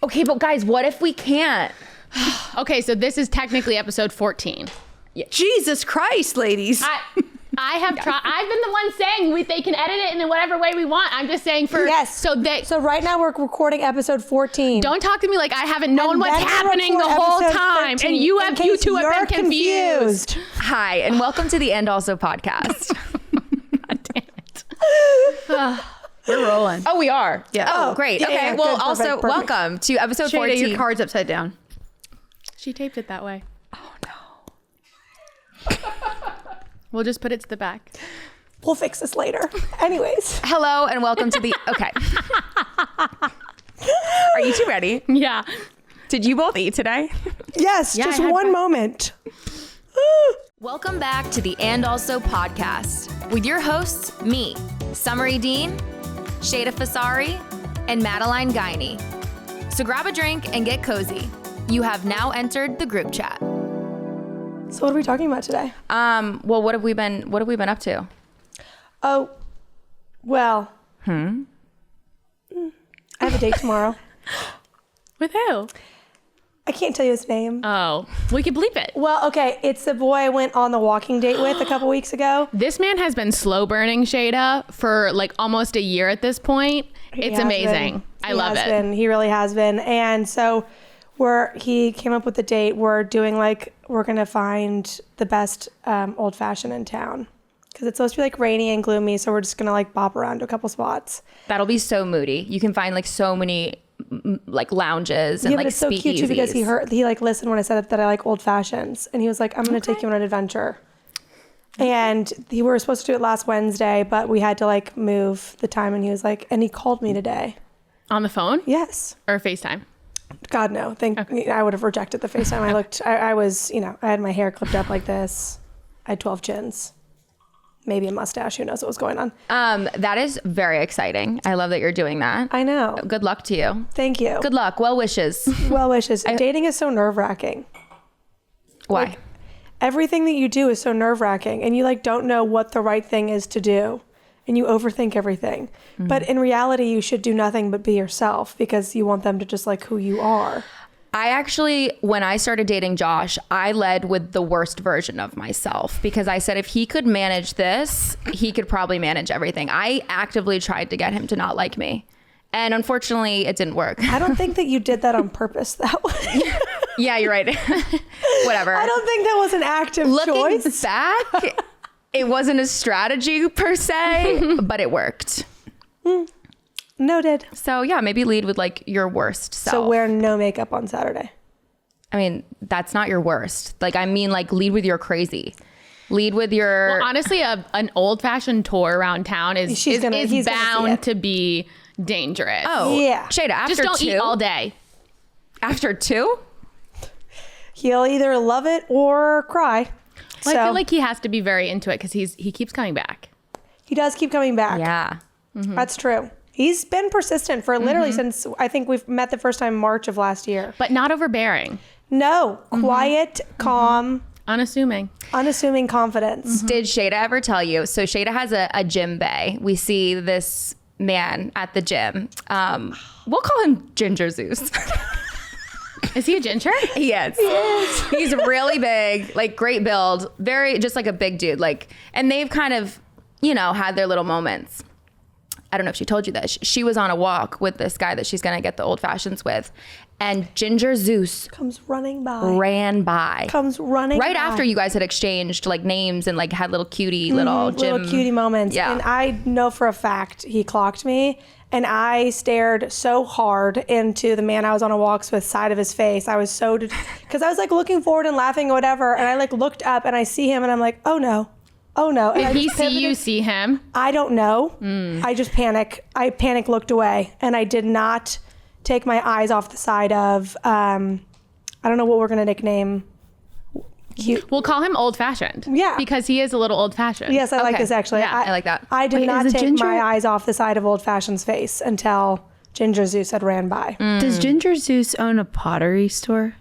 Okay, but guys, what if we can't? Okay, so this is technically episode 14. Yeah. Jesus Christ, ladies. I have tried. I've been the one saying they can edit it in whatever way we want. I'm just saying for So right now we're recording episode 14. Don't talk to me like I haven't known what's happening the whole time, 13, and you two have been confused. Hi, and welcome to the And Also podcast. God damn it. We're rolling. Oh, we are. Yeah. Oh, great. Okay. Yeah, well, good, also perfect. welcome to episode Sheyda, 14. your card's upside down. She taped it that way. Oh no. We'll just put it to the back. We'll fix this later. Anyways. Hello and welcome to the. Okay. Are you two ready? Yeah. Did you both eat today? Yes, Yeah, just I had one that. moment. Welcome back to the And Also podcast with your hosts, me, Summery Dean, Sheyda Fasari, and Madeline Guiney. So grab a drink and get cozy. You have now entered the group chat. So what are we talking about today? Well, what have we been up to? Oh, well. I have a date tomorrow. With who? I can't tell you his name. Oh, we could bleep it. Well, okay, it's the boy I went on the walking date with a couple weeks ago. This man has been slow burning Sheyda for like almost a year at this point. It's amazing. I love it. He really has been. And so he came up with the date. We're going to find the best old fashioned in town. Because it's supposed to be like rainy and gloomy. So we're just going to like bop around to a couple spots. That'll be so moody. You can find like so many like lounges and Yeah, like but it's so cute too because he like listened when I said that I like old fashions. And he was like, I'm going to take you on an adventure. And we were supposed to do it last Wednesday, but we had to like move the time. And he was like, and he called me today. On the phone? Yes. Or FaceTime? God, no. I would have rejected the FaceTime. I was, I had my hair clipped up like this. I had 12 chins. Maybe a mustache. Who knows what was going on? That is very exciting. I love that you're doing that. I know. Good luck to you. Thank you. Good luck. Well wishes. Well wishes. Dating is so nerve-wracking. Why? Like, everything that you do is so nerve-wracking, and you like don't know what the right thing is to do, and you overthink everything. Mm-hmm. But in reality, you should do nothing but be yourself because you want them to just like who you are. I actually, when I started dating Josh, I led with the worst version of myself because I said if he could manage this, he could probably manage everything. I actively tried to get him to not like me. And unfortunately, it didn't work. I don't think that you did that on purpose that way. Yeah, you're right. Whatever. I don't think that was an active choice. Looking back, it wasn't a strategy per se, but it worked. Noted. So yeah, maybe lead with like your worst self. So wear no makeup on Saturday. I mean, that's not your worst. Like, I mean, like lead with your crazy. Lead with your... Well, honestly, an old-fashioned tour around town is bound to be dangerous. Oh, yeah. Sheyda, after just don't 2? eat all day. After 2? He'll either love it or cry. Well, I feel like he has to be very into it because he keeps coming back. He does keep coming back. Yeah. Mm-hmm. That's true. He's been persistent for literally since I think we've met the first time March of last year. But not overbearing. No. Quiet, calm. Unassuming confidence. Did Sheyda ever tell you? So Sheyda has a gym bay. We see this man at the gym. We'll call him Ginger Zeus. Is he a ginger? He is. He's really big, like great build, very just like a big dude. Like, and they've kind of, had their little moments. I don't know if she told you this. She was on a walk with this guy that she's going to get the old fashions with. And Ginger Zeus comes running by. Ran by. Comes running right by. after you guys had exchanged like names and like had little cutie little cutie moments. Yeah. And I know for a fact he clocked me. And I stared so hard into the man I was on a walk with side of his face. I was so, because I was like looking forward and laughing or whatever. And I like looked up and I see him and I'm like, oh no. Oh no. Did he see you see him? I don't know. I just panic. I looked away and I did not take my eyes off the side of, I don't know what we're going to nickname. Cute. We'll call him old fashioned. Yeah. Because he is a little old fashioned. Yes, I like this actually. Yeah, I like that. I did not is it take Ginger? my eyes off the side of old fashioned's face until Ginger Zeus had ran by. Does Ginger Zeus own a pottery store?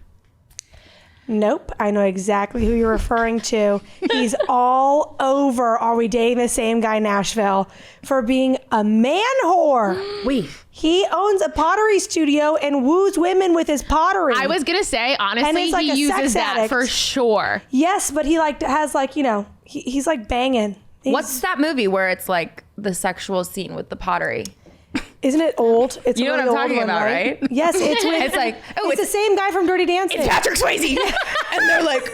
Nope, I know exactly who you're referring to. He's all over Are We Dating the Same Guy Nashville for being a man whore. Wait. He owns a pottery studio and woos women with his pottery. I was gonna say, honestly, And he's like he a uses sex that addict. for sure. Yes, but he like has like, you know, he's like banging. What's that movie where it's like the sexual scene with the pottery? Isn't it old? It's You know a what really I'm old talking one, about, right? Yes, it's when It's like, oh, it's the same guy from Dirty Dancing. it's Patrick Swayze. And they're like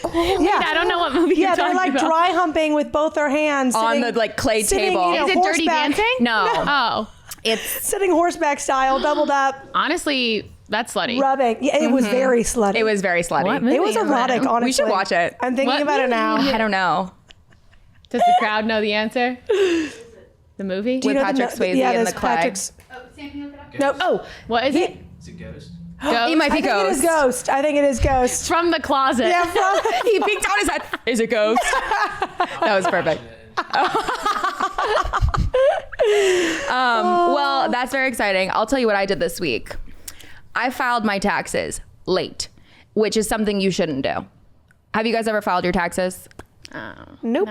Yeah, I don't know what movie yeah, you're they're talking like about. dry humping with both their hands on sitting- the like clay sitting, table. you know, Is it Dirty horseback. Dancing? No. Oh, It's Sitting horseback style, doubled up, honestly, that's slutty. rubbing. Yeah, it was very slutty. it was very slutty. What movie It was is erotic, that? honestly. We should watch it. I'm thinking What about it movie? now. I don't know. Does the crowd know the answer? The movie? With know Patrick Swayze yeah, in there's the clay. Patrick's. No. Oh, What is it? Is it Ghost? Ghost? he might be I think it is Ghost. Ghost. I think it is Ghost. From the closet. Yeah, from, He peeked out his head. Is it Ghost? That was perfect. Well, that's very exciting. I'll tell you what I did this week. I filed my taxes late, which is something you shouldn't do. Have you guys ever filed your taxes? Oh, Nope.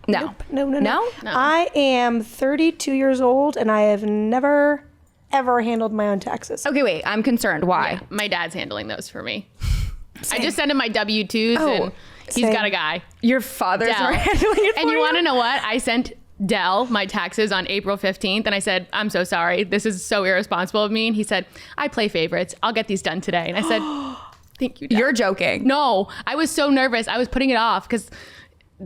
No. No. No. No? I am 32 years old and I have never, ever handled my own taxes. Okay, wait. I'm concerned. Why? My dad's handling those for me. I just sent him my W-2s Oh, and he's same. got a guy. Your father's Dell. handling it for And you want to know what? I sent Dell my taxes on April 15th and I said, I'm so sorry. This is so irresponsible of me. And he said, I play favorites. I'll get these done today. And I said, thank you, Dad. You're joking. No, I was so nervous. I was putting it off because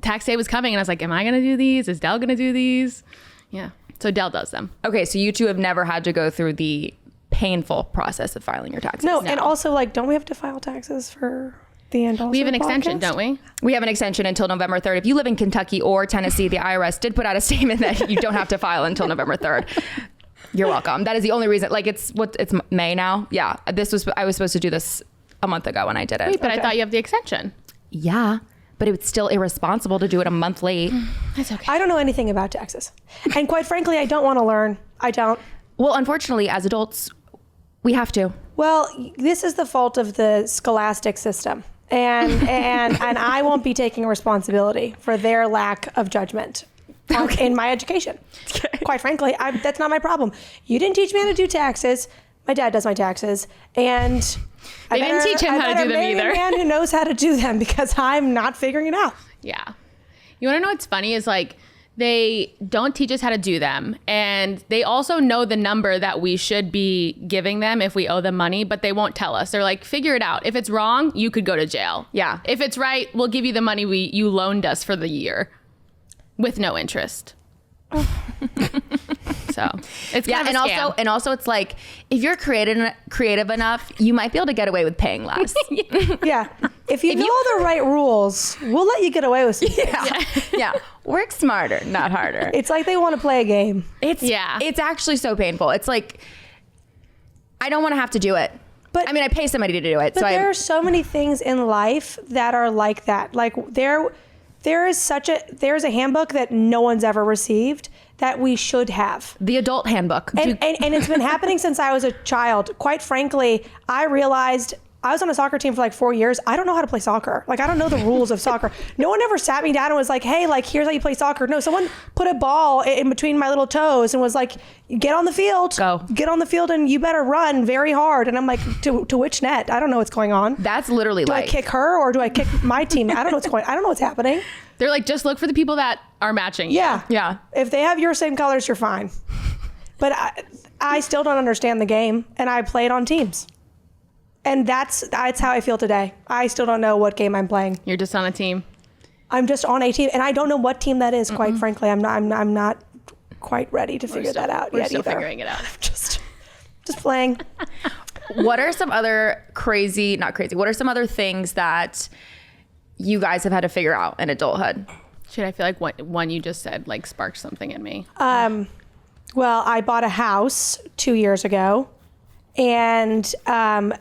tax day was coming and I was like, am I going to do these? Is Dell going to do these? Yeah. So Dell does them. Okay, so you two have never had to go through the painful process of filing your taxes. No, and also like, don't we have to file taxes for the end? We have an extension, don't we? We have an extension until November 3rd. If you live in Kentucky or Tennessee, the IRS did put out a statement that you don't have to file until November 3rd. You're welcome. That is the only reason. Like it's May now. Yeah, I was supposed to do this a month ago when I did it. Wait, but I thought you have the extension. Yeah, but it's still irresponsible to do it a month late. That's okay. I don't know anything about taxes. And quite frankly, I don't want to learn. I don't. Well, unfortunately, as adults, we have to. Well, this is the fault of the scholastic system. And I won't be taking responsibility for their lack of judgment in my education. Quite frankly, that's not my problem. You didn't teach me how to do taxes. My dad does my taxes, and They didn't teach him how to do them either. A man who knows how to do them because I'm not figuring it out. Yeah. You want to know what's funny is like they don't teach us how to do them. And they also know the number that we should be giving them if we owe them money, but they won't tell us. They're like, figure it out. If it's wrong, you could go to jail. Yeah. If it's right, we'll give you the money you loaned us for the year with no interest. So it's Yeah, kind of a scam. and also it's like if you're creative enough, you might be able to get away with paying less. Yeah. If you know the right rules, we'll let you get away with some things. Yeah. Work smarter, not harder. It's like they want to play a game. It's actually so painful. It's like I don't want to have to do it. But I mean, I pay somebody to do it. But there are so many things in life that are like that. Like there's a handbook that no one's ever received that we should have. The adult handbook. And it's been happening since I was a child. Quite frankly, I realized I was on a soccer team for like 4 years. I don't know how to play soccer. Like, I don't know the rules of soccer. No one ever sat me down and was like, hey, like, here's how you play soccer. No, someone put a ball in between my little toes and was like, get on the field. Go. Get on the field and you better run very hard. And I'm like, to which net? I don't know what's going on. That's literally Do like I kick her or do I kick my team? I don't know what's going on. I don't know what's happening. They're like, just look for the people that are matching. Yeah. Yeah. If they have your same colors, you're fine. But I still don't understand the game, and I play it on teams. And that's how I feel today. I still don't know what game I'm playing. You're just on a team. I'm just on a team, and I don't know what team that is. Quite frankly, I'm not quite ready to figure that out We're yet still either. figuring it out. Just playing. What are some other what are some other things that you guys have had to figure out in adulthood? Shit, I feel like one you just said like sparked something in me. Well, I bought a house 2 years ago, and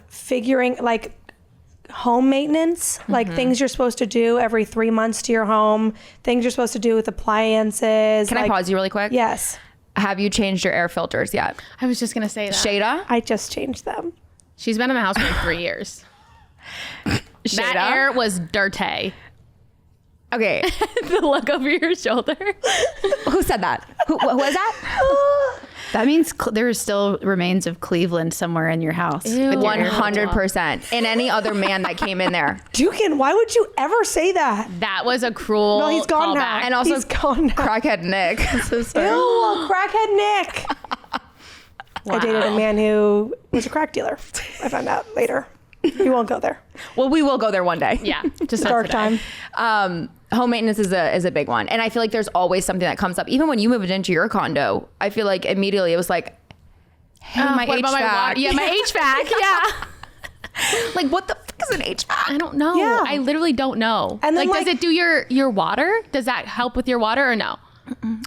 figuring like home maintenance, like things you're supposed to do every 3 months to your home, things you're supposed to do with appliances. Can I pause you really quick? Yes. Have you changed your air filters yet? I was just gonna say that. Sheyda? I just changed them. She's been in the house for like 3 years. That Sheyda? air was dirty. Okay. The look over your shoulder. Who said that? Who was that? That means there's still remains of Cleveland somewhere in your house. Ew. with your air. 100%. And any other man that came in there. Dukin, why would you ever say that? That was a cruel No, he's gone now. callback. And also He's gone now. crackhead Nick. Ew, crackhead Nick. I dated a man who was a crack dealer. I found out later. We won't go there. Well, we will go there one day. Yeah, just not Dark today. time. Home maintenance is a big one. And I feel like there's always something that comes up. Even when you moved into your condo, I feel like immediately it was like, hey, my What HVAC. about my water? Yeah, my HVAC. Yeah. Like, what the fuck is an HVAC? I don't know. Yeah. I literally don't know. And then, does like- it do your water? Does that help with your water or no?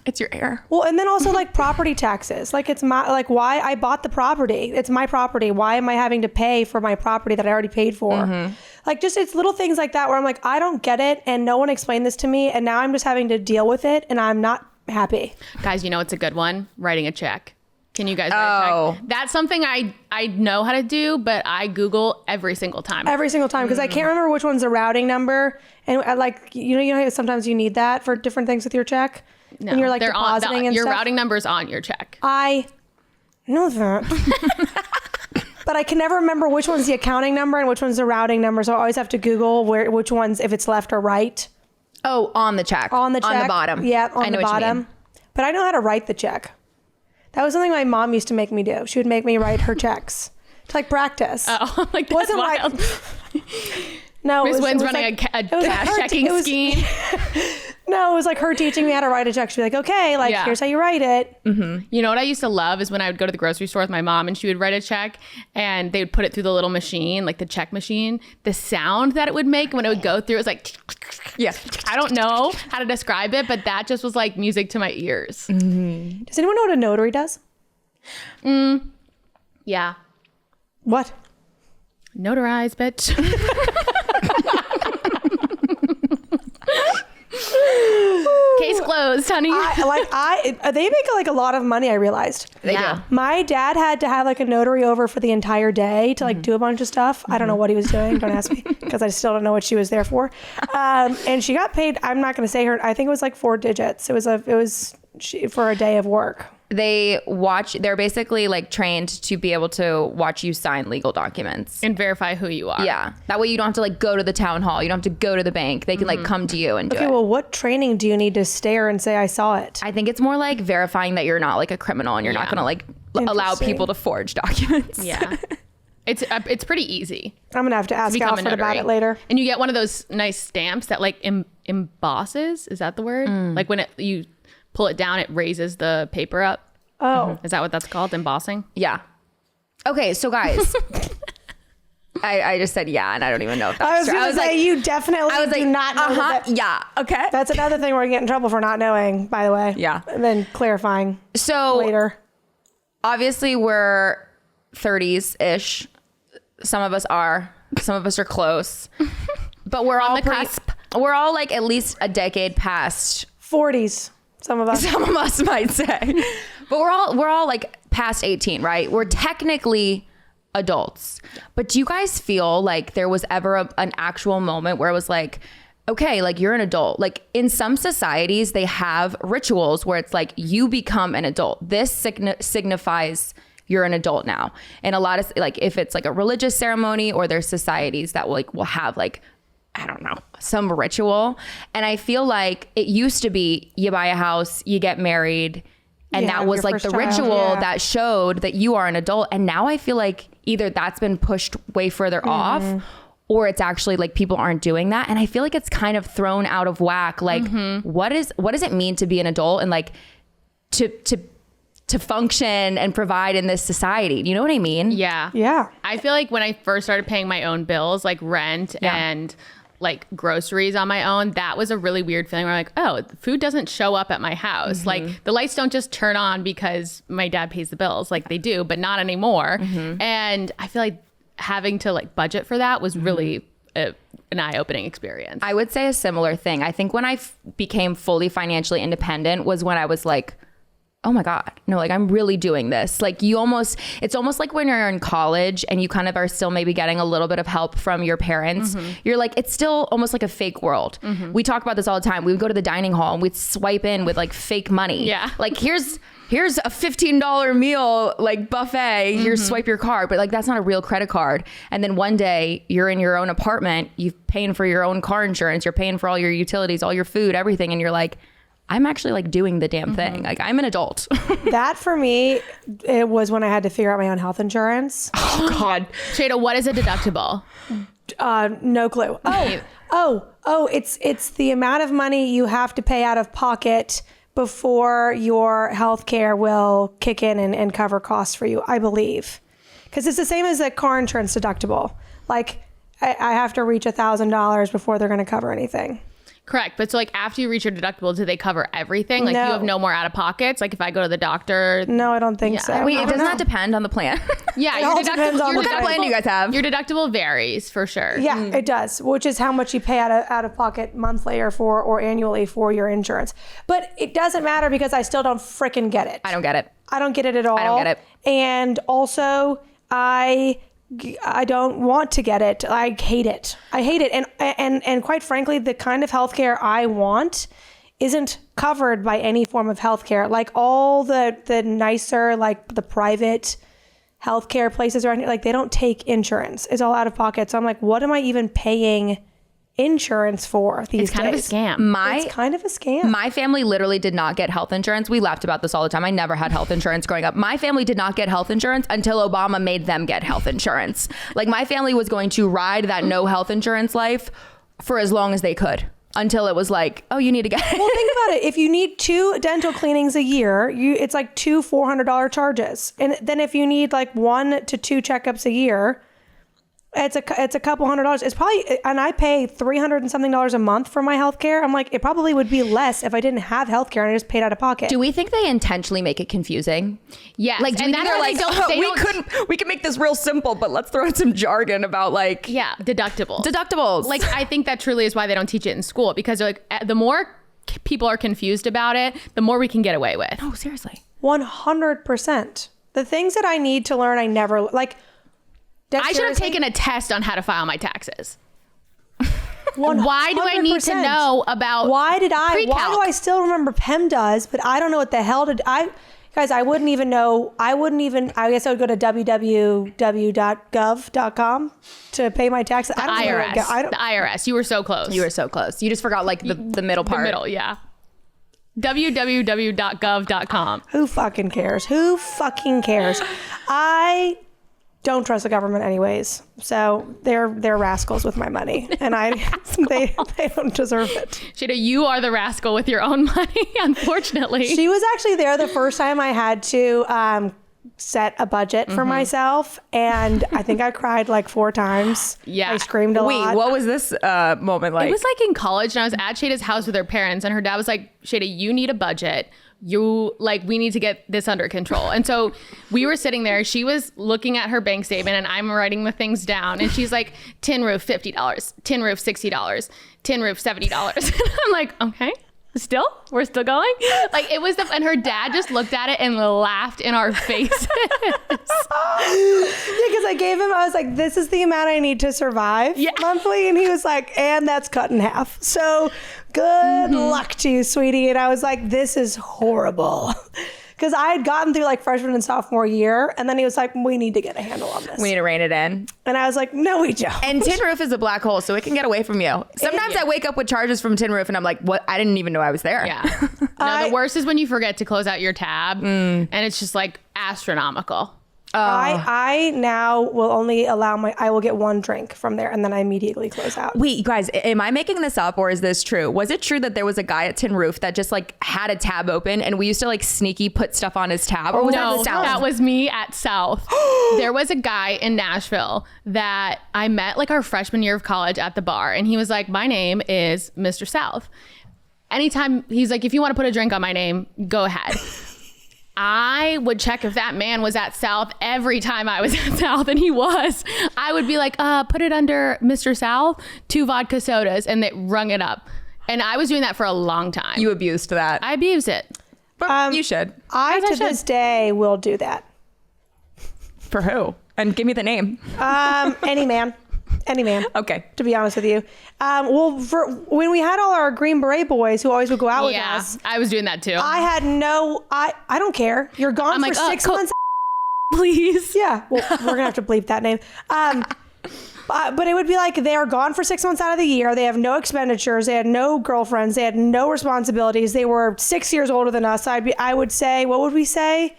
It's your air. Well, and then also like property taxes. Like it's my, like why I bought the property. It's my property. Why am I having to pay for my property that I already paid for? Like just, it's little things like that where I'm like, I don't get it. And no one explained this to me. And now I'm just having to deal with it. And I'm not happy. Guys, you know it's a good one? Writing a check. Can you guys write a check? That's something I know how to do, but I Google every single time. Every single time. Because I can't remember which one's the routing number. And I, like, you know how sometimes you need that for different things with your check? No, And you're like they're depositing and your stuff? routing number's on your check. I know that. But I can never remember which one's the accounting number and which one's the routing number. So I always have to Google which one's, if it's left or right. Oh, on the check. On the check. On the bottom. Yeah, I on know the what you bottom. mean. But I know how to write the check. That was something my mom used to make me do. She would make me write her checks to like practice. Oh, like that's Wasn't wild. No, Miss it Wynn's was running like, a it was like cash her checking it was- scheme. No, it was like her teaching me how to write a check. She'd be like, okay, like Yeah. here's how you write it. You know what I used to love is when I would go to the grocery store with my mom and she would write a check and they would put it through the little machine, like the check machine. The sound that it would make when it would go through, it was like, Yeah. I don't know how to describe it, but that just was like music to my ears. Does anyone know what a notary does? Yeah. What? Notarize, bitch. Case closed, honey. They make like a lot of money, I realized. They Yeah. do. My dad had to have like a notary over for the entire day to like do a bunch of stuff. I don't know what he was doing. Don't ask me because I still don't know what she was there for. And she got paid. I'm not going to say her. I think it was like 4 digits. It was for a day of work. They're basically like trained to be able to watch you sign legal documents. And verify who you are. Yeah. That way you don't have to like go to the town hall. You don't have to go to the bank. They can like come to you and do Okay, it. well, what training do you need to stare and say I saw it? I think it's more like verifying that you're not like a criminal and you're not Yeah. going to like allow Interesting. people to forge documents. Yeah. It's pretty easy. I'm gonna have to ask Become a Alfred about notary. it later. And you get one of those nice stamps that like embosses. Is that the word? Like when you pull it down, it raises the paper up. Oh, Is that what that's called? Embossing? Yeah. Okay, so guys, I just said yeah, and I don't even know if that's I was true. gonna say you definitely do not know that. yeah, okay. That's another thing we're gonna get in trouble for not knowing, by the way. Yeah. And then clarifying So later. obviously we're 30s-ish. Some of us are close, but we're all the cusp. We're all like at least a decade past. 40s, some of us. Some of us might say, but we're all like past 18, right? We're technically adults. But do you guys feel like there was ever an actual moment where it was like, okay, like you're an adult? Like in some societies, they have rituals where it's like you become an adult. This signifies you're an adult now. And a lot of like, if it's like a religious ceremony or there's societies that will have like, I don't know, some ritual. And I feel like it used to be you buy a house, you get married, and Yeah, that was your like first the child, ritual yeah. that showed that you are an adult. And now I feel like either that's been pushed way further off or it's actually like people aren't doing that. And I feel like it's kind of thrown out of whack. Like what does it mean to be an adult and like to function and provide in this society? Do you know what I mean? Yeah. Yeah. I feel like when I first started paying my own bills, like rent and like groceries on my own, that was a really weird feeling where I'm like, oh, food doesn't show up at my house. Like the lights don't just turn on because my dad pays the bills. Like they do, but not anymore. And I feel like having to like budget for that was really an eye-opening experience. I would say a similar thing. I think when I became fully financially independent was when I was like oh my God, no, like I'm really doing this. Like it's almost like when you're in college and you kind of are still maybe getting a little bit of help from your parents. You're like, it's still almost like a fake world. We talk about this all the time. We would go to the dining hall and we'd swipe in with like fake money. Yeah. Like here's a $15 meal, like buffet, here, swipe your card. But like, that's not a real credit card. And then one day you're in your own apartment, you're paying for your own car insurance, you're paying for all your utilities, all your food, everything. And you're like, I'm actually like doing the damn thing. Like I'm an adult. That for me, it was when I had to figure out my own health insurance. Oh God. Sheyda, what is a deductible? No clue. It's the amount of money you have to pay out of pocket before your health care will kick in and cover costs for you, I believe. Because it's the same as a car insurance deductible. Like I have to reach $1,000 before they're going to cover anything. Correct. But so like after you reach your deductible, do they cover everything? Like No. you have no more out of pockets? Like if I go to the doctor? No, I don't think so. Wait, I it don't does not know. depend on the plan. Yeah. It all depends on what kind of plan do you guys have? Your deductible varies for sure. Yeah, it does, which is how much you pay out of pocket monthly or annually for your insurance. But it doesn't matter because I still don't frickin' get it. I don't get it. I don't get it at all. I don't get it. And also, I don't want to get it. I hate it. I hate it. And quite frankly, the kind of healthcare I want isn't covered by any form of healthcare. Like all the nicer, like the private healthcare places around here, like they don't take insurance. It's all out of pocket. So I'm like, what am I even paying insurance for these It's kind of a days? scam. It's kind of a scam. My family literally did not get health insurance. We laughed about this all the time. I never had health insurance growing up. My family did not get health insurance until Obama made them get health insurance. Like my family was going to ride that no health insurance life for as long as they could until it was like, oh, you need to get it. Well, think about it. If you need 2 dental cleanings a year, it's like 2 $400 charges. And then if you need like 1 to 2 checkups a year, it's a couple $100. It's probably, and I pay $300 and something a month for my healthcare. I'm like, it probably would be less if I didn't have healthcare and I just paid out of pocket. Do we think they intentionally make it confusing? Yes. Like, do we think they're like, we can make this real simple, but let's throw in some jargon about like, Yeah, deductibles. Deductibles. Like, I think that truly is why they don't teach it in school, because they're like, the more people are confused about it, the more we can get away with. oh, seriously. 100%. The things that I need to learn, I never, like, I should have taken a test on how to file my taxes. Why do I need to 100%. know about Why do pre-calc? I still remember PEMDAS, but I don't know what the hell guys, I wouldn't even know. I guess I would go to www.gov.com to pay my taxes. The IRS. The IRS. You were so close. You were so close. You just forgot like the middle part. The middle, yeah. www.gov.com. Who fucking cares? Who fucking cares? I don't trust the government anyways. So they're rascals with my money, and they don't deserve it. Sheyda, you are the rascal with your own money, unfortunately. She was actually there the first time I had to set a budget for myself, and I think I cried like 4 times. Yeah. I screamed a lot. Wait, what was this moment like? It was like in college, and I was at Sheyda's house with her parents, and her dad was like, Sheyda, you need a budget. We need to get this under control. And so we were sitting there, she was looking at her bank statement and I'm writing the things down. And she's like, tin roof, $50, tin roof, $60, tin roof, $70. And I'm like, okay, we're still going. Like it was, and her dad just looked at it and laughed in our faces. Yeah, because I was like, this is the amount I need to survive monthly. And he was like, and that's cut in half. So good luck to you, sweetie. And I was like, this is horrible. Because I had gotten through like freshman and sophomore year. And then he was like, we need to get a handle on this. We need to rein it in. And I was like, no, we don't. And tin roof is a black hole, so it can get away from you. Sometimes I wake up with charges from tin roof and I'm like, what? I didn't even know I was there. Yeah. No, the worst is when you forget to close out your tab and it's just like astronomical. I now will only I will get 1 drink from there and then I immediately close out. Wait, you guys, am I making this up or is this true? Was it true that there was a guy at Tin Roof that just like had a tab open and we used to like sneaky put stuff on his tab? Or was that the South? That was me at South. There was a guy in Nashville that I met like our freshman year of college at the bar. And he was like, my name is Mr. South. Anytime he's like, if you want to put a drink on my name, go ahead. I would check if that man was at South every time I was at South, and he was. I would be like, put it under Mr. South, 2 vodka sodas, and they rung it up. And I was doing that for a long time. You abused that. I abused it. But you should. I to this day will do that. For who? And give me the name. Any man. Okay. To be honest with you. When we had all our Green Beret boys who always would go out with us. I was doing that too. I don't care. You're gone for 6 months. Please. Yeah. Well, we're going to have to bleep that name. But it would be like they are gone for 6 months out of the year. They have no expenditures. They had no girlfriends. They had no responsibilities. They were 6 years older than us. I would say, what would we say?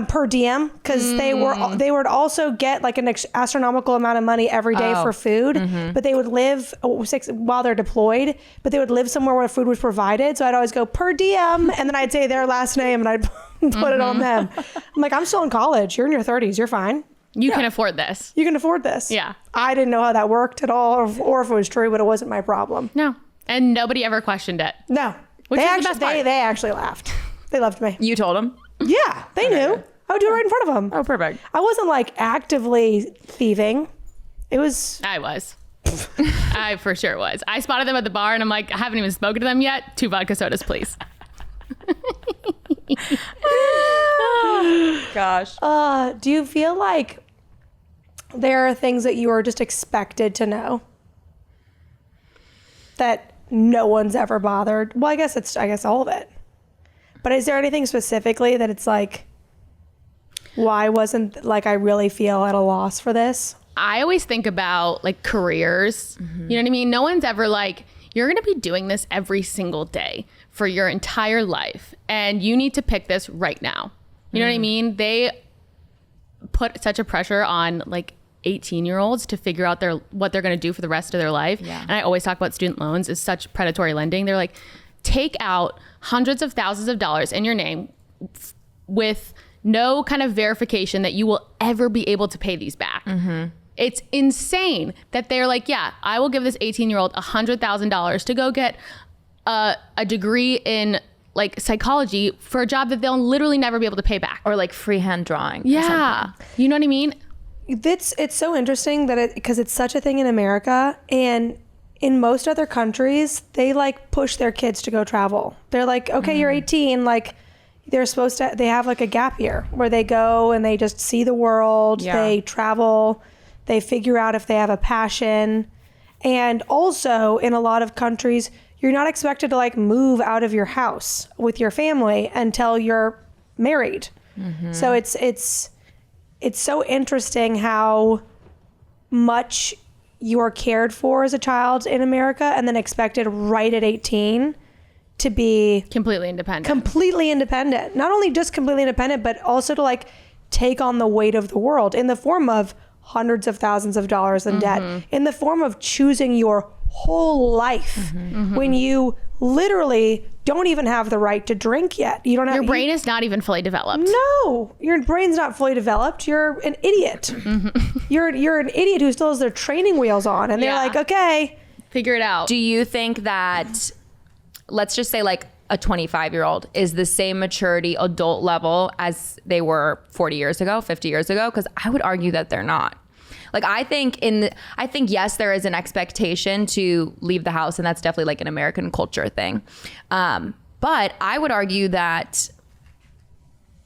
Per diem, because they would also get like an astronomical amount of money every day for food, but they would live while they're deployed, but they would live somewhere where food was provided. So I'd always go per diem, and then I'd say their last name and I'd put it on them. I'm like, I'm still in college. You're in your 30s. You're fine. You can afford this. You can afford this. Yeah. I didn't know how that worked at all, or if it was true, but it wasn't my problem. No. And nobody ever questioned it. No. Which is the best part. They actually laughed. They loved me. You told them? Yeah, they knew. I would do it right in front of them. Oh, perfect. I wasn't like actively thieving. It was. I was. I for sure was. I spotted them at the bar and I'm like, I haven't even spoken to them yet. 2 vodka sodas, please. Gosh. Do you feel like there are things that you are just expected to know that no one's ever bothered? Well, I guess all of it. But is there anything specifically that it's like, why wasn't like I really feel at a loss for this? I always think about like careers. You know what I mean? No one's ever like, you're going to be doing this every single day for your entire life. And you need to pick this right now. You know what I mean? They put such a pressure on like 18-year-olds to figure out what they're going to do for the rest of their life. Yeah. And I always talk about student loans as such predatory lending. They're like, take out hundreds of thousands of dollars in your name with no kind of verification that you will ever be able to pay these back. It's insane that they're like, yeah, I will give this 18-year-old $100,000 to go get a degree in like psychology for a job that they'll literally never be able to pay back. Or like freehand drawing. Yeah. You know what I mean? It's so interesting that because it's such a thing in America, and in most other countries, they like push their kids to go travel. They're like, okay, you're 18, like they have like a gap year where they go and they just see the world. Yeah. They travel, they figure out if they have a passion. And also in a lot of countries, you're not expected to like move out of your house with your family until you're married. So it's so interesting how much you are cared for as a child in America and then expected right at 18 to be completely independent. Not only just completely independent, but also to like take on the weight of the world in the form of hundreds of thousands of dollars in debt, in the form of choosing your whole life when you literally don't even have the right to drink yet. You don't have your brain is not even fully developed. No, your brain's not fully developed. You're an idiot. You're an idiot who still has their training wheels on, and they're like, okay, figure it out. Do you think that, let's just say like a 25-year-old is the same maturity adult level as they were 40 years ago, 50 years ago? Because I would argue that they're not. Like, I think yes, there is an expectation to leave the house, and that's definitely like an American culture thing. But I would argue that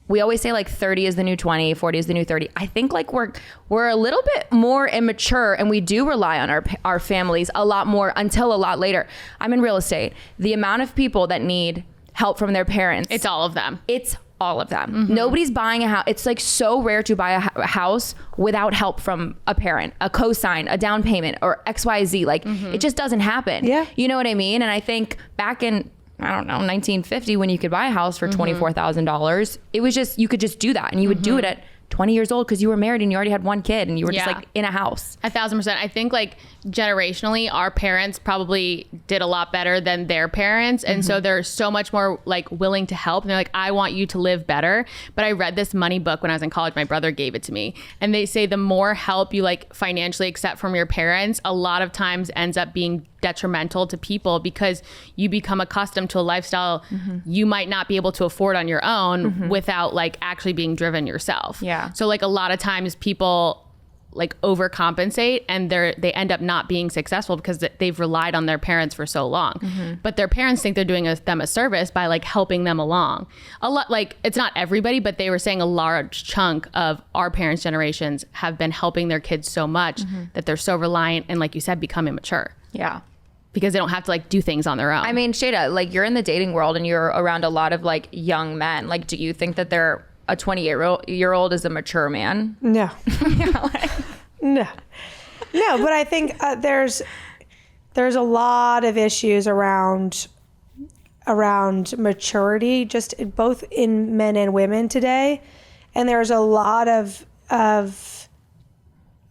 we always say like 30 is the new 20, 40 is the new 30. I think like we're a little bit more immature, and we do rely on our families a lot more until a lot later. I'm in real estate. The amount of people that need help from their parents. It's all of them. It's all of them. Nobody's buying a house. It's like so rare to buy a house without help from a parent, a cosign, a down payment, or XYZ. Like it just doesn't happen. Yeah. You know what I mean? And I think back in, I don't know, 1950, when you could buy a house for $24,000, it was just, you could just do that. And you would do it at 20 years old because you were married and you already had one kid and you were just like in a house. 1,000%. I think like generationally, our parents probably did a lot better than their parents. And so they're so much more like willing to help. And they're like, I want you to live better. But I read this money book when I was in college. My brother gave it to me. And they say the more help you like financially accept from your parents, a lot of times ends up being detrimental to people because you become accustomed to a lifestyle you might not be able to afford on your own without like actually being driven yourself. Yeah. So like a lot of times people like overcompensate and they end up not being successful because they've relied on their parents for so long. But their parents think they're doing them a service by like helping them along. A lot, like it's not everybody, but they were saying a large chunk of our parents' generations have been helping their kids so much that they're so reliant and, like you said, become immature. Yeah. Because they don't have to like do things on their own. I mean, Sheyda, like you're in the dating world and you're around a lot of like young men. Like, do you think that a 28-year-old is a mature man? No. No. No, but I think there's a lot of issues around maturity, just both in men and women today. And there's a lot of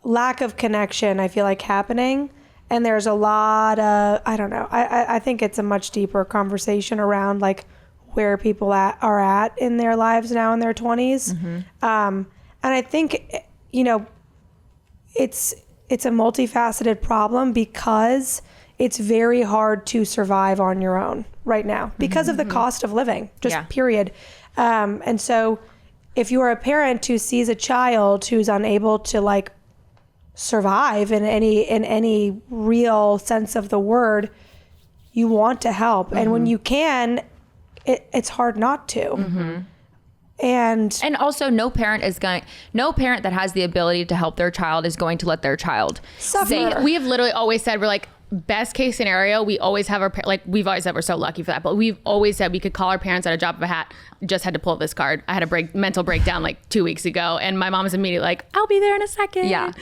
lack of connection, I feel like, happening. And there's a lot of, I don't know, I think it's a much deeper conversation around like where people are at in their lives now in their 20s. And I think, you know, it's a multifaceted problem because it's very hard to survive on your own right now because of the cost of living, period. And so if you are a parent who sees a child who's unable to like survive in any real sense of the word, you want to help. And when you can, it's hard not to. And also no parent that has the ability to help their child is going to let their child suffer. We have literally always said, we're like, best case scenario, we always have we've always said we're so lucky for that, but we've always said we could call our parents at a drop of a hat. Just had to pull up this card. I had a mental breakdown like 2 weeks ago, and my mom was immediately like, I'll be there in a second. Yeah.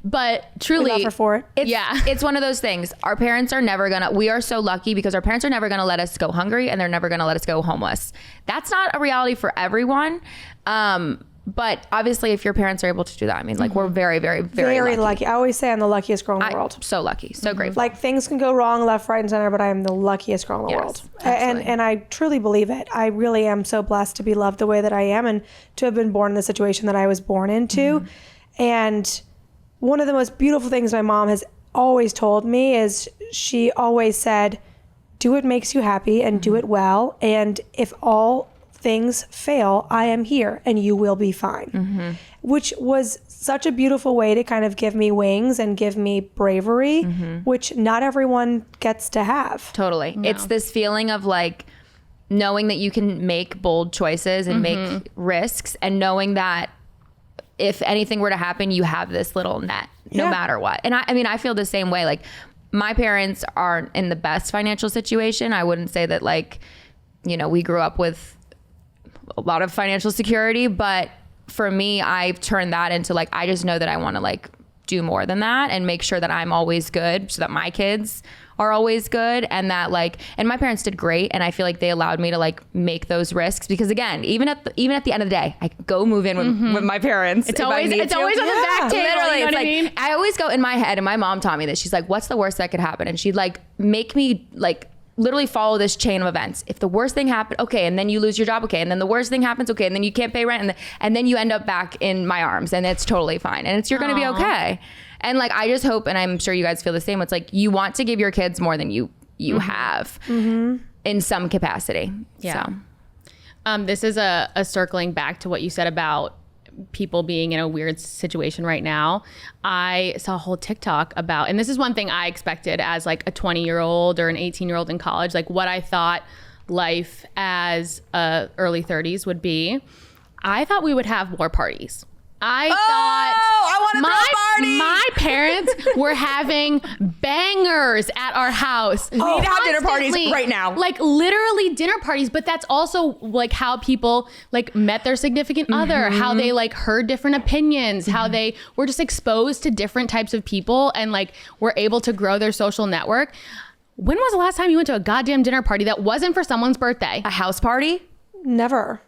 But truly, we love her for it. It's one of those things. Our parents are never we are so lucky because our parents are never gonna let us go hungry and they're never gonna let us go homeless. That's not a reality for everyone. But obviously if your parents are able to do that, I mean, like we're very, very, very lucky. I always say I'm the luckiest girl in the world. So lucky, so grateful. Like things can go wrong left, right, and center, but I am the luckiest girl in the world. And I truly believe it. I really am so blessed to be loved the way that I am and to have been born in the situation that I was born into. And one of the most beautiful things my mom has always told me is she always said, do what makes you happy and do it well. And if all things fail, I am here and you will be fine. Which was such a beautiful way to kind of give me wings and give me bravery, which not everyone gets to have. Totally. No. It's this feeling of like knowing that you can make bold choices and make risks, and knowing that if anything were to happen, you have this little net no matter what. And I mean, I feel the same way. Like my parents aren't in the best financial situation. I wouldn't say that like, you know, we grew up with a lot of financial security, but for me, I've turned that into like, I just know that I want to like do more than that and make sure that I'm always good so that my kids are always good. And that like, and my parents did great. And I feel like they allowed me to like make those risks because again, even at the end of the day, I could go move in with my parents. It's always on the back table. Literally, you know it's like, I mean? I always go in my head, and my mom taught me this. She's like, what's the worst that could happen? And she'd like make me like literally follow this chain of events. If the worst thing happened, okay, and then you lose your job, okay, and then the worst thing happens, okay, and then you can't pay rent, and then you end up back in my arms, and it's totally fine, and you're gonna be okay. And like, I just hope, and I'm sure you guys feel the same, it's like you want to give your kids more than you have in some capacity. Yeah. So. This is a circling back to what you said about people being in a weird situation right now. I saw a whole TikTok about, and this is one thing I expected as like a 20-year-old or an 18-year-old in college, like what I thought life as early 30s would be. I thought we would have more parties. I thought my parents were having bangers at our house. We need to have dinner parties right now. Like literally dinner parties, but that's also like how people like met their significant other, how they like heard different opinions, how they were just exposed to different types of people and like were able to grow their social network. When was the last time you went to a goddamn dinner party that wasn't for someone's birthday? A house party? Never.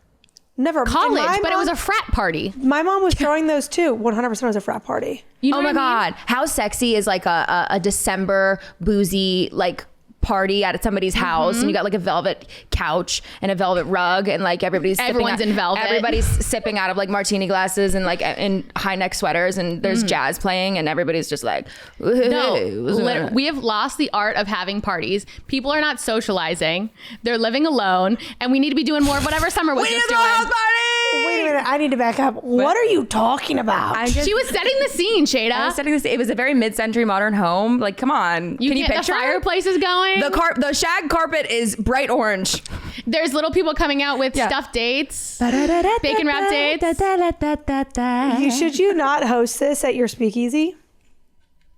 College, but it was a frat party. My mom was throwing those too. 100% was a frat party. You know my God. How sexy is like a December boozy like party at somebody's house, and you got like a velvet couch and a velvet rug, and like everyone's in velvet. Everybody's sipping out of like martini glasses and like in high neck sweaters, and there's jazz playing, and everybody's just like, no, we have lost the art of having parties. People are not socializing; they're living alone, and we need to be doing more of whatever Summer was just doing. House party! Wait a minute. I need to back up. What are you talking about? She was setting the scene, Sheyda. I was setting this. It was a very mid-century modern home. Like, come on. Can you picture the fireplace is going? The shag carpet is bright orange. There's little people coming out with stuffed dates, bacon wrap dates. Should you not host this at your speakeasy?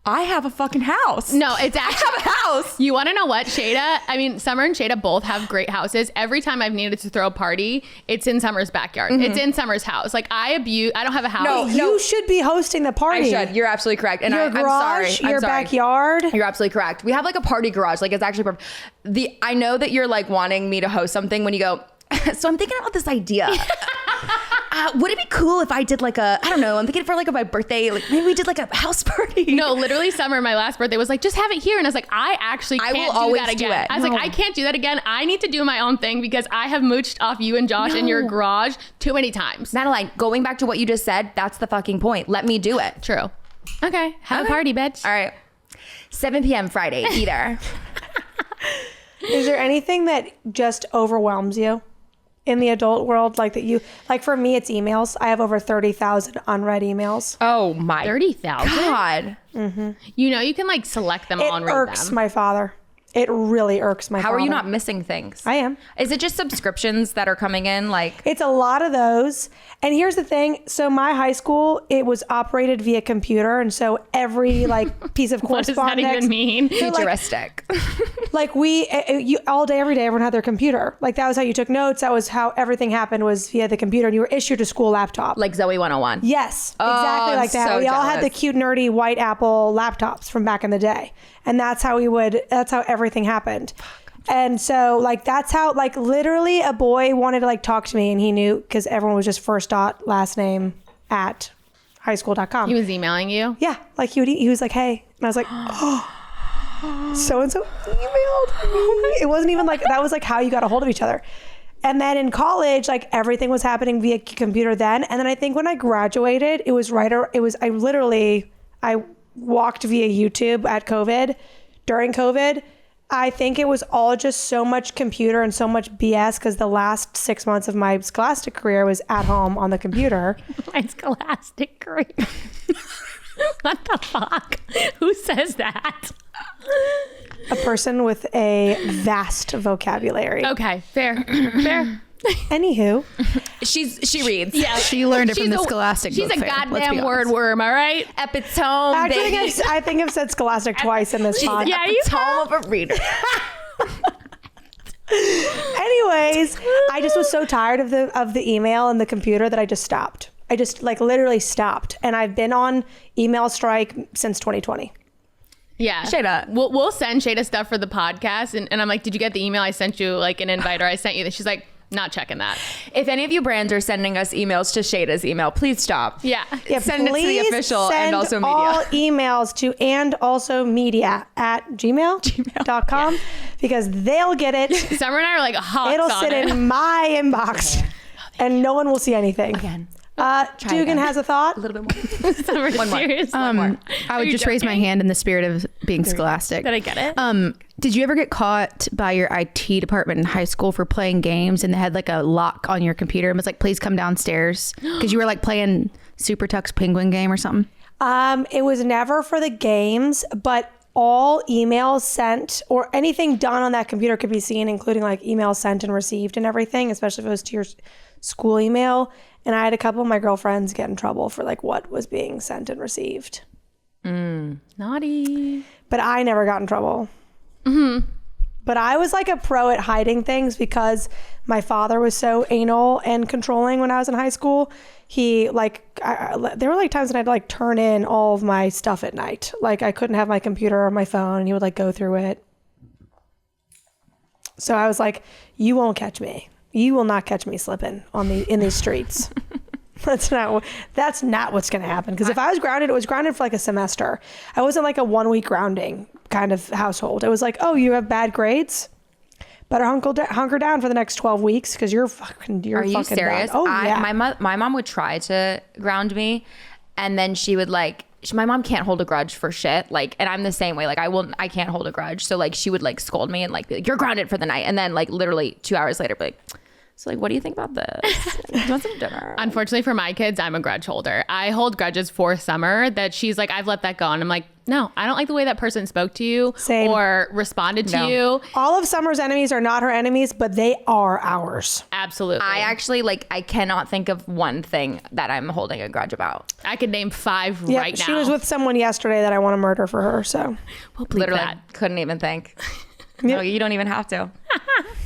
I have a fucking house. No, it's actually I have a house. You want to know what, Sheyda? I mean, Summer and Sheyda both have great houses. Every time I've needed to throw a party, it's in Summer's backyard. It's in Summer's house. Like I don't have a house. No. You should be hosting the party. I should. You're absolutely correct. And Your I'm garage, sorry. your backyard. You're absolutely correct. We have like a party garage. Like it's actually perfect. I know that you're like wanting me to host something when you go, so I'm thinking about this idea. Would it be cool if I did like I don't know, I'm thinking for like my birthday, like maybe we did like a house party. No, literally Summer, my last birthday was like, just have it here. And I was like, I actually can't do that again. I was like, I can't do that again. I need to do my own thing because I have mooched off you and Josh in your garage too many times. Madeline, going back to what you just said, that's the fucking point. Let me do it. True. Okay. Have a party, bitch. All right. 7 p.m. Friday, either. Is there anything that just overwhelms you in the adult world? Like for me, it's emails. I have over 30,000 unread emails. Oh my 30,000? God. Mm-hmm. You know, you can like select them all and read them. It irks my father. It really irks my father. How are you not missing things? I am. Is it just subscriptions that are coming in? Like it's a lot of those. And here's the thing. So my high school, it was operated via computer. And so every like piece of correspondence. What does that even mean? Futuristic. Like all day, every day, everyone had their computer. Like that was how you took notes. That was how everything happened was via the computer. And you were issued a school laptop. Like Zoe 101. Yes, exactly like that. So we all had jealous. the cute, nerdy white Apple laptops from back in the day. And that's how everything happened. And so like, that's how, like literally a boy wanted to like talk to me and he knew because everyone was just first dot last name at highschool.com. He was emailing you? Yeah. Like he was like, hey. And I was like, oh, so-and-so emailed me. It wasn't even like, that was like how you got a hold of each other. And then in college, like everything was happening via computer then. And then I think when I graduated, I walked via YouTube at COVID, during COVID. I think it was all just so much computer and so much BS because the last 6 months of my scholastic career was at home on the computer. My scholastic career. What the fuck? Who says that? A person with a vast vocabulary. Okay, fair. Fair. Anywho, she reads. Yeah, She learned it from the Scholastic She's book a fair, let's be goddamn word honest. worm, all right? Epitome, actually, baby. I think I've said scholastic twice in this pod. Yeah, you Epitome of a reader. Anyways, I just was so tired of the email and the computer that I just stopped. I just like literally stopped, and I've been on email strike since 2020. Yeah. Sheyda. We'll send Sheyda stuff for the podcast. And I'm like, did you get the email? I sent you like an invite or I sent you this. She's like, not checking that. If any of you brands are sending us emails to Sheyda's email, please stop. Yeah. Send it to the official and also media. all emails to and also media at gmail.com because they'll get it. Summer and I are like hot. It'll sit in my inbox and no one will see anything. Again. Dugan again. has a thought. A little bit more. Summer, serious. more. I would you just raise my joking? hand in the spirit of being scholastic. Did I get it? Did you ever get caught by your IT department in high school for playing games and they had like a lock on your computer and was like, please come downstairs? Because you were like playing Super Tux Penguin game or something? It was never for the games, but all emails sent or anything done on that computer could be seen, including like emails sent and received and everything, especially if it was to your school email. And I had a couple of my girlfriends get in trouble for like what was being sent and received. Naughty. But I never got in trouble. Mm-hmm. But I was like a pro at hiding things because my father was so anal and controlling when I was in high school. He like, there were like times when I'd like turn in all of my stuff at night. Like I couldn't have my computer or my phone and he would like go through it. So I was like, you won't catch me. You will not catch me slipping in these streets. That's not what's going to happen. Because if I was grounded, it was grounded for like a semester. I wasn't like a 1 week grounding kind of household. It was like, oh, you have bad grades? Better hunker down for the next 12 weeks because you're fucking Are you serious? Done. Oh, yeah. My mom would try to ground me, and then she would like. My mom can't hold a grudge for shit. Like, and I'm the same way. Like, I can't hold a grudge. So like, she would like scold me and like be like, "You're grounded for the night," and then like literally 2 hours later, be like, So like, what do you think about this? Do you want some dinner? Unfortunately for my kids, I'm a grudge holder. I hold grudges for Summer that she's like, I've let that go. And I'm like, no, I don't like the way that person spoke to you Same. or responded to you. All of Summer's enemies are not her enemies, but they are ours. Absolutely. I actually I cannot think of one thing that I'm holding a grudge about. I could name 5 Yep, right now. she was with someone yesterday that I want to murder for her. So We'll bleep Literally, that. couldn't even think. No, you don't even have to.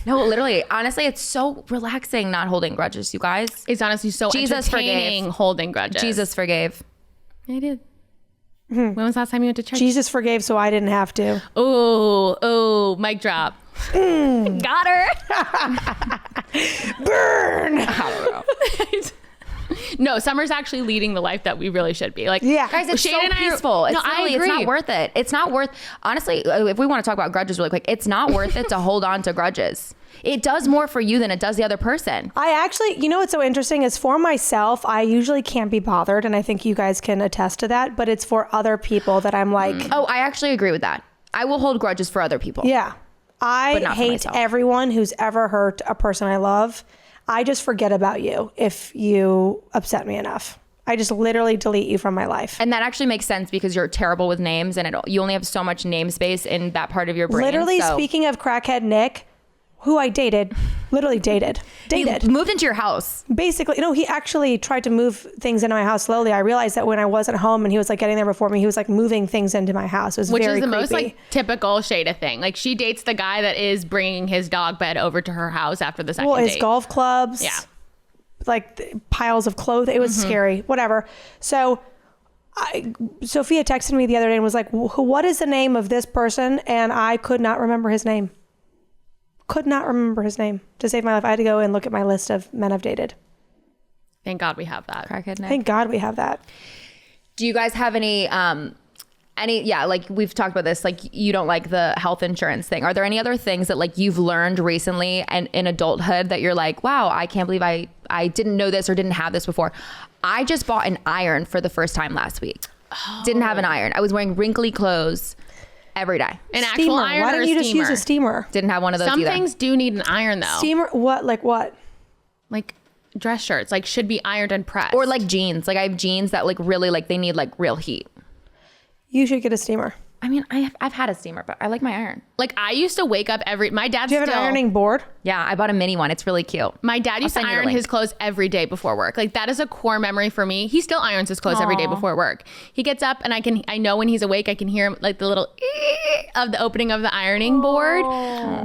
No, literally, honestly, it's so relaxing not holding grudges, you guys. It's honestly so Jesus entertaining forgave. holding grudges. Jesus forgave. I did. When was the last time you went to church? Jesus forgave, so I didn't have to. Oh, mic drop. Got her. Burn. I don't know. No, Summer's actually leading the life that we really should be. Like, Yeah. Guys, it's Sheyda so and I are- peaceful. It's No, I really, it's agree. not worth it. It's not worth, honestly, if we want to talk about grudges really quick, it's not worth it to hold on to grudges. It does more for you than it does the other person. I actually, you know what's so interesting is for myself, I usually can't be bothered, and I think you guys can attest to that, but it's for other people that I'm like, Oh, I actually agree with that. I will hold grudges for other people. yeah. I But not for hate myself. everyone who's ever hurt a person I love. I just forget about you if you upset me enough. I just literally delete you from my life. And that actually makes sense because you're terrible with names and you only have so much namespace in that part of your brain. Literally, so- speaking of crackhead Nick, who I dated, literally dated. He moved into your house. Basically, no, he actually tried to move things into my house slowly. I realized that when I wasn't home and he was like getting there before me, he was like moving things into my house. It was which very is the creepy. most like typical Sheyda thing. Like she dates the guy that is bringing his dog bed over to her house after the second well, his date. golf clubs, Yeah. like piles of clothes. It was scary, whatever. So Sophia texted me the other day and was like, what is the name of this person? And I could not remember his name. Could not remember his name. To save my life, I had to go and look at my list of men I've dated. Thank God we have that. Crackhead Nick. Thank God we have that. Do you guys have any, yeah, like we've talked about this, like you don't like the health insurance thing. Are there any other things that like you've learned recently and in adulthood that you're like, wow, I can't believe I didn't know this or didn't have this before. I just bought an iron for the first time last week. Didn't have an iron. I was wearing wrinkly clothes every day. An actual Steamer. iron Why or don't a you just use steamer? a steamer? Didn't have one of those Some either. things do need an iron though. Steamer? What? Like what? Like dress shirts, like should be ironed and pressed. Or like jeans. Like I have jeans that like really like they need like real heat. You should get a steamer. I mean, I've had a steamer, but I like my iron. like I used to wake up my dad's Do you have still, an ironing board? Yeah, I bought a mini one. It's really cute. My dad used to send you the iron link. his clothes every day before work. Like that is a core memory for me. He still irons his clothes every day before work. He gets up and I know when he's awake, I can hear him like the little of the opening of the ironing board.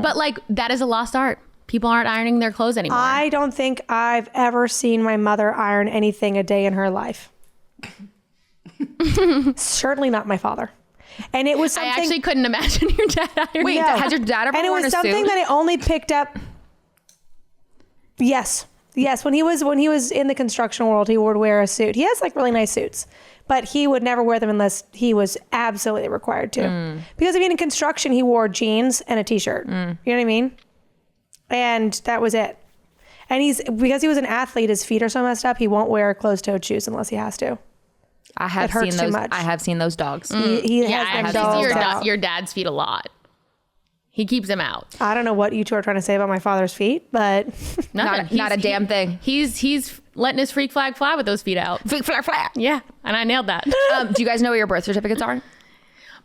But like that is a lost art. People aren't ironing their clothes anymore. I don't think I've ever seen my mother iron anything a day in her life. Certainly not my father. And it was I something. actually couldn't imagine your dad ironing. Wait, No. has your dad ever and it worn was a something suit? that I only picked up. Yes. When he was in the construction world, he would wear a suit. He has like really nice suits, but he would never wear them unless he was absolutely required to. Because I mean, in construction, he wore jeans and a t-shirt. You know what I mean? And that was it. And because he was an athlete, his feet are so messed up, he won't wear closed-toed shoes unless he has to. I have It hurts seen too those. much. I have seen those dogs. He Yeah, has I've them seen dogs out. your dad's feet a lot. He keeps them out. I don't know what you two are trying to say about my father's feet, but Nothing. Not a damn thing. He's letting his freak flag fly with those feet out. Flick, flack, flack. Yeah, and I nailed that. Do you guys know where your birth certificates are?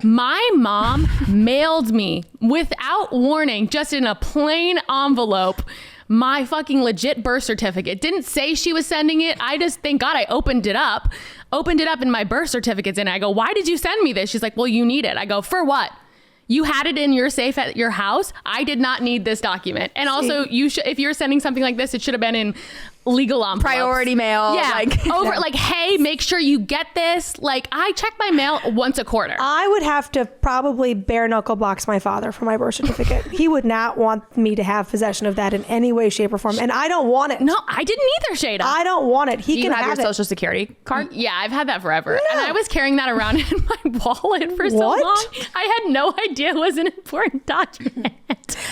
My mom mailed me without warning, just in a plain envelope, my fucking legit birth certificate. Didn't say she was sending it. I just, thank God I opened it up and my birth certificate's in it. I go, why did you send me this? She's like, well, you need it. I go, for what? You had it in your safe at your house. I did not need this document. And also, you should, if you're sending something like this, it should have been in legal envelopes. Priority mail. Yeah, Like, like, hey, make sure you get this. Like, I check my mail once a quarter. I would have to probably bare knuckle box my father for my birth certificate. He would not want me to have possession of that in any way, shape, or form. And I don't want it. No, I didn't either, Sheyda. I don't want it. He Do you can have your have it. social security card? Yeah, I've had that forever. No. And I was carrying that around in my wallet for so What? long. I had no idea it was an important document.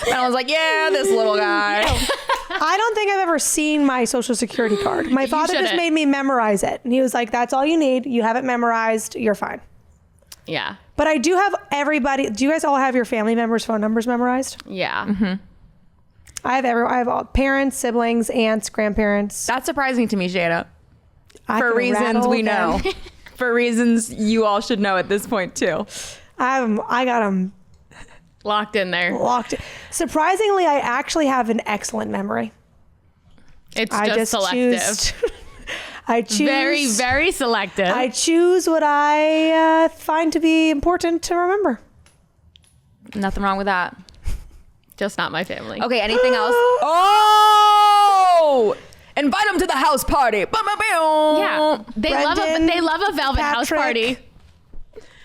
And I was like, yeah, this little guy. I don't think I've ever seen my social security card. My father just shouldn't. made me memorize it. And he was like, that's all you need. You have it memorized. You're fine. Yeah. But I do have everybody. Do you guys all have your family members' phone numbers memorized? Yeah. I have all parents, siblings, aunts, grandparents. That's surprising to me, Sheyda. I For can reasons rattle we them. know. For reasons you all should know at this point too. I got them Locked in there. locked. Surprisingly, I actually have an excellent memory. It's I just selective. I choose Very, very selective. I choose what I find to be important to remember. Nothing wrong with that. Just not my family. Okay, anything else? Oh! Invite them to the house party. Yeah. They Brendan, love a velvet house Patrick. party.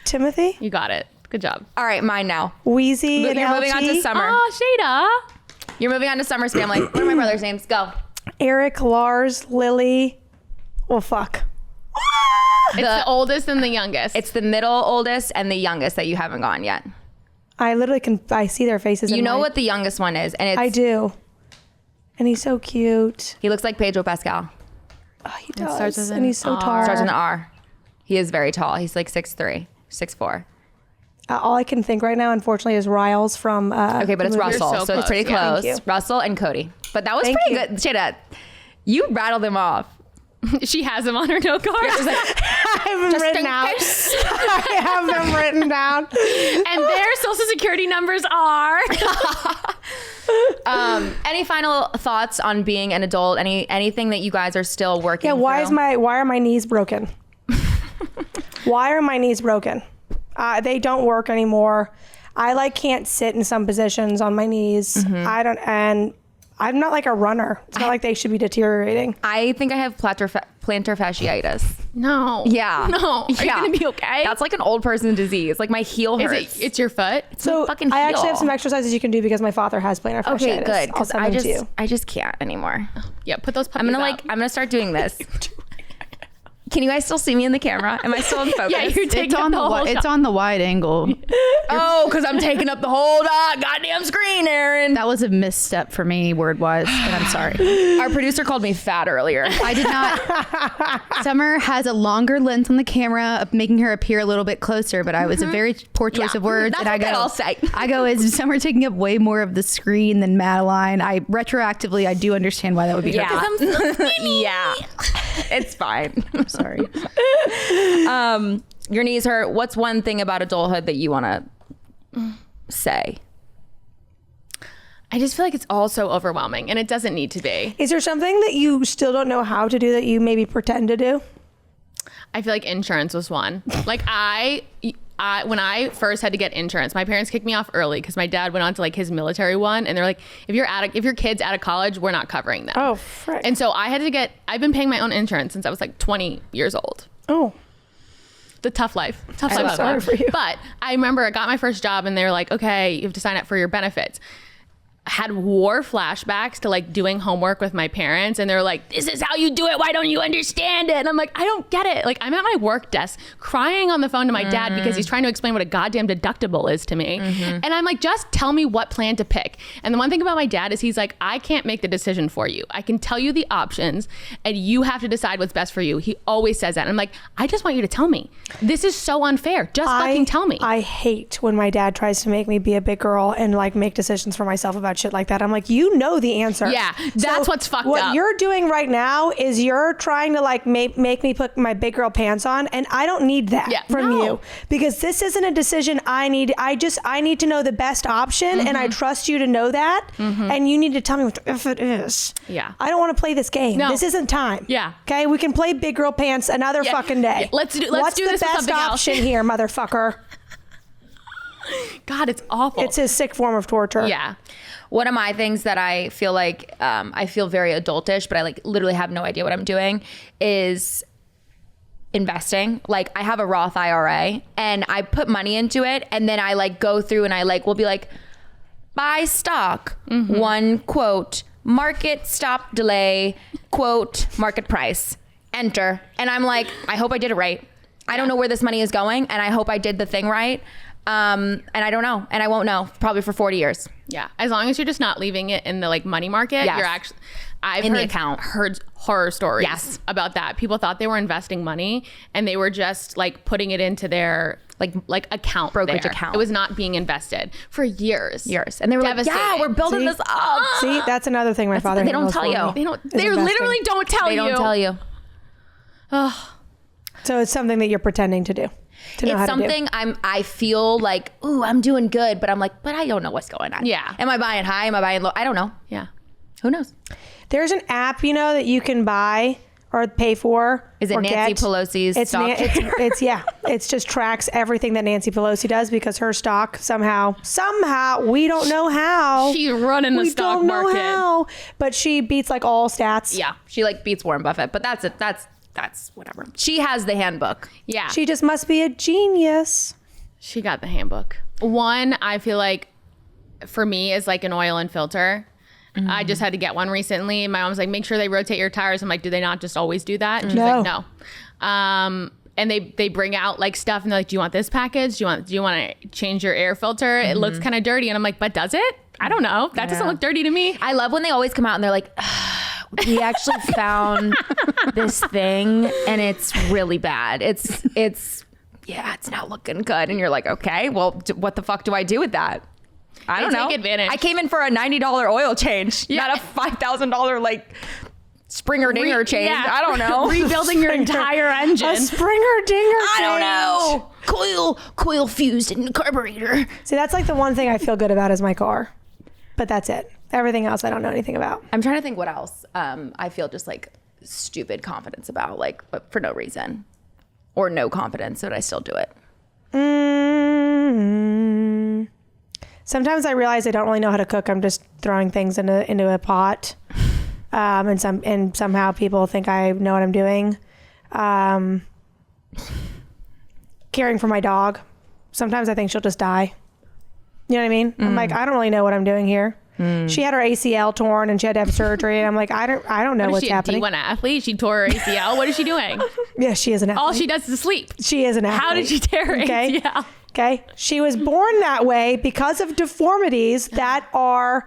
Timothy, You got it. Good job. All right, mine now. Wheezy, and You're moving on to LT. Summer. Oh, Sheyda. You're moving on to Summer's family. What are my brother's names? Go. Eric, Lars, Lily. Well, fuck. It's the oldest and the youngest. It's the middle oldest and the youngest that you haven't gone yet. I literally can. I see their faces. You in know my- what the youngest one is, and it's I do. And he's so cute. he looks like Pedro Pascal. Oh, he starts does. with And an he's so R. tall. Starts with an R. He is very tall. He's like 6'3", 6'4". All I can think right now, unfortunately, is Riles from. Okay, but it's the movie. Russell, so so it's pretty close, yeah. close. Thank you. Russell and Cody. But that was Thank pretty you. good. Sheyda, you rattled them off. She has them on her note card. I have them written out. I have them written down. And their social security numbers are. Any final thoughts on being an adult? Anything that you guys are still working Yeah, why through? are my knees broken? Why are my knees broken? They don't work anymore. I can't sit in some positions on my knees. And I'm not like a runner. It's not like they should be deteriorating. I think I have plantar fasciitis. No. Yeah. No. Are you going to be okay? That's like an old person disease. Like my heel Is hurts. it's your foot? So fucking I actually heel. have some exercises you can do because my father has plantar fasciitis. Okay, good. I'll Because send them to you. I just can't anymore. Yeah, put those I'm puppies gonna up. I'm gonna start doing this. Can you guys still see me in the camera? Am I still in focus? Yeah, you're taking up the whole it's shot. on the wide angle. Oh, because I'm taking up the whole goddamn screen, Aaron. That was a misstep for me, word wise, and I'm sorry. Our producer called me fat earlier. I did not. Summer has a longer lens on the camera, of making her appear a little bit closer, but I was a very poor choice Yeah. of words. That's and I what they go, all say. I go, is Summer taking up way more of the screen than Madeline? I retroactively, I do understand why that would be her. Yeah, it's fine. I'm sorry. Your knees hurt. What's one thing about adulthood that you want to say? I just feel like it's all so overwhelming, and it doesn't need to be. Is there something that you still don't know how to do that you maybe pretend to do? I feel like insurance was one. Like I when I first had to get insurance, my parents kicked me off early because my dad went on to like his military one, and they're like, if your kid's out of college, we're not covering them. Oh, frick. And so I've been paying my own insurance since I was like 20 years old. Oh. The tough life. I'm sorry for you. But I remember I got my first job and they were like, okay, you have to sign up for your benefits. I had war flashbacks to like doing homework with my parents, and they're like, this is how you do it. Why don't you understand it? And I'm like, I don't get it. Like, I'm at my work desk crying on the phone to my dad because he's trying to explain what a goddamn deductible is to me. And I'm like, just tell me what plan to pick. And the one thing about my dad is he's like, I can't make the decision for you. I can tell you the options and you have to decide what's best for you. He always says that. And I'm like, I just want you to tell me. This is so unfair. Just fucking tell me. I hate when my dad tries to make me be a big girl and like make decisions for myself about shit like that. I'm like, you know the answer. Yeah, that's what's fucked what up. What you're doing right now is you're trying to like make me put my big girl pants on, and I don't need that from no. you, because this isn't a decision I need. I need to know the best option, and I trust you to know that, and you need to tell me what if it is. Yeah. I don't want to play this game. No. This isn't time. Yeah. Okay, we can play big girl pants another fucking day. Yeah, let's do What's this the with best something else. option here, motherfucker? God, it's awful. It's a sick form of torture. Yeah. One of my things that I feel like I feel very adultish, but I like literally have no idea what I'm doing, is investing. Like I have a Roth IRA and I put money into it, and then I like go through and I like will be like, buy stock, one quote, market stop delay, quote, market price, enter. And I'm like, I hope I did it right. I don't know where this money is going, and I hope I did the thing right. And I don't know, and I won't know probably for 40 years. Yeah. As long as you're just not leaving it in the like money market, Yes. you're actually, I've In the heard, account. heard horror stories Yes. about that. People thought they were investing money and they were just like putting it into their like account Brokerage there. account. It was not being invested for years. And they were like, Devastating. yeah, we're building this up. See, that's another thing my father. they don't handles tell for you. me. They literally don't tell They you. don't tell you. So it's something that you're pretending to do. To know It's how something I feel like, ooh, I'm doing good, but I'm like, but I don't know what's going on. Yeah. Am I buying high? Am I buying low? I don't know. Yeah. Who knows? There's an app, you know, that you can buy or pay for. Is it or Nancy get. Pelosi's It's stock? it's just tracks everything that Nancy Pelosi does because her stock somehow we don't know how. She's running the stock We don't know market. how, but she beats like all stats. Yeah, she like beats Warren Buffett, but that's it. That's whatever. She has the handbook. Yeah. She just must be a genius. She got the handbook. One, I feel like for me is like an oil and filter. I just had to get one recently. My mom's like, make sure they rotate your tires. I'm like, do they not just always do that? And she's No. like, no. And they bring out like stuff and they're like, do you want this package? Do you want to change your air filter? It looks kind of dirty. And I'm like, but does it? I don't know. That doesn't look dirty to me. I love when they always come out and they're like, we actually found this thing and it's really bad. It's not looking good. And you're like, okay, well, what the fuck do I do with that? I don't know. Take advantage. I came in for a $90 oil change, not a $5,000 like Springer Dinger change. yeah. I don't know. Rebuilding your entire engine. A Springer Dinger. I don't change. know. Coil fused in the carburetor. See, that's like the one thing I feel good about is my car, but that's it. Everything else I don't know anything about. I'm trying to think what else I feel just like stupid confidence about, like, but for no reason or no confidence, but I still do it. Sometimes I realize I don't really know how to cook. I'm just throwing things into a pot, and somehow people think I know what I'm doing. Caring for my dog. Sometimes I think she'll just die. You know what I mean? I'm like, I don't really know what I'm doing here. She had her ACL torn and she had to have surgery, and I'm like, I don't know what's Is she happening. a D1 athlete? She tore her ACL. What is she doing? Yeah, she is an athlete. All she does is sleep. She is an athlete. How did she tear her Okay. ACL? Okay. She was born that way because of deformities that are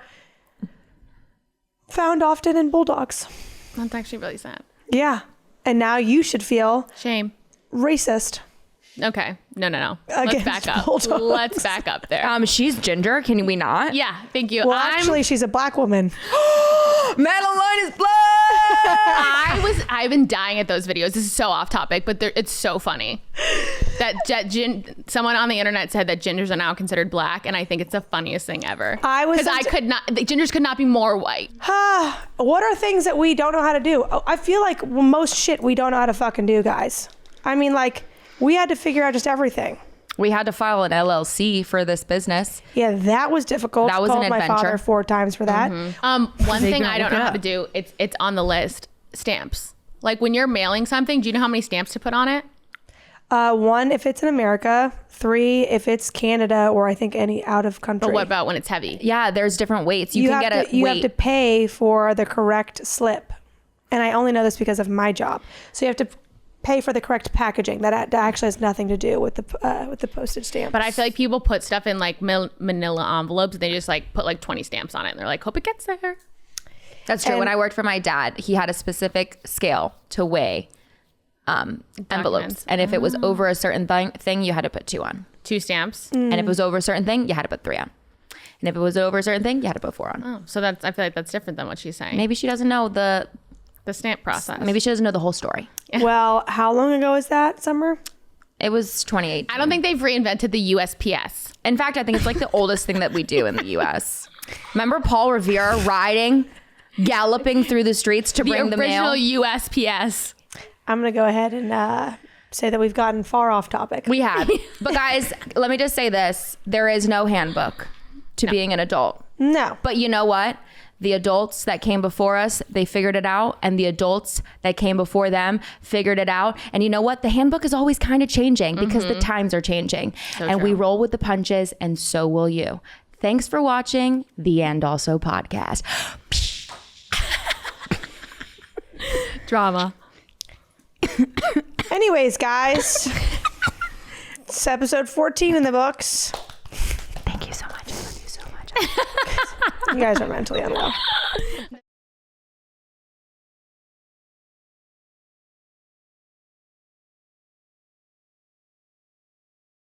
found often in bulldogs. That's actually really sad. Yeah. And now you should feel Shame. racist. Okay. No. Let's Against back up. bulldogs. Let's back up there. She's ginger. Can we not? Yeah. Thank you. Well, actually, she's a black woman. Madeline is black. I've been dying at those videos. This is so off topic, but it's so funny. Someone on the internet said that gingers are now considered black, and I think it's the funniest thing ever. Gingers could not be more white. What are things that we don't know how to do? I feel like most shit we don't know how to fucking do, guys. I mean, like, we had to figure out just everything. We had to file an LLC for this business. Yeah, that was difficult. That was Called an my adventure. father 4 times for that. One thing I don't know how up. to do, it's on the list, stamps. Like when you're mailing something, do you know how many stamps to put on it? 1 if it's in America, 3 if it's Canada, or I think any out of country. But what about when it's heavy? Yeah, there's different weights. You can get a you weight. have to pay for the correct slip, and I only know this because of my job. So you have to pay for the correct packaging. That actually has nothing to do with the postage stamp. But I feel like people put stuff in like manila envelopes and they just like put like 20 stamps on it and they're like, hope it gets there. That's true. When I worked for my dad, he had a specific scale to weigh envelopes, and if it was over a certain thing, you had to put 2 on. 2 stamps. And if it was over a certain thing, you had to put 3 on. And if it was over a certain thing, you had to put 4 on. Oh, so I feel like that's different than what she's saying. Maybe she doesn't know the stamp process. Maybe she doesn't know the whole story. Well, how long ago is that, Summer? It was 2018. I don't think they've reinvented the USPS. In fact, I think it's like the oldest thing that we do in the U.S. Remember Paul Revere galloping through the streets to bring the mail? The original USPS. I'm going to go ahead and say that we've gotten far off topic. We have. But guys, let me just say this. There is no handbook to being an adult. No. But you know what? The adults that came before us, they figured it out. And the adults that came before them figured it out. And you know what? The handbook is always kind of changing because the times are changing. And we roll with the punches, and so will you. Thanks for watching the And Also podcast. Drama. Anyways, guys, it's episode 14 in the books. Thank you so much. I love you so much. You guys are mentally unwell.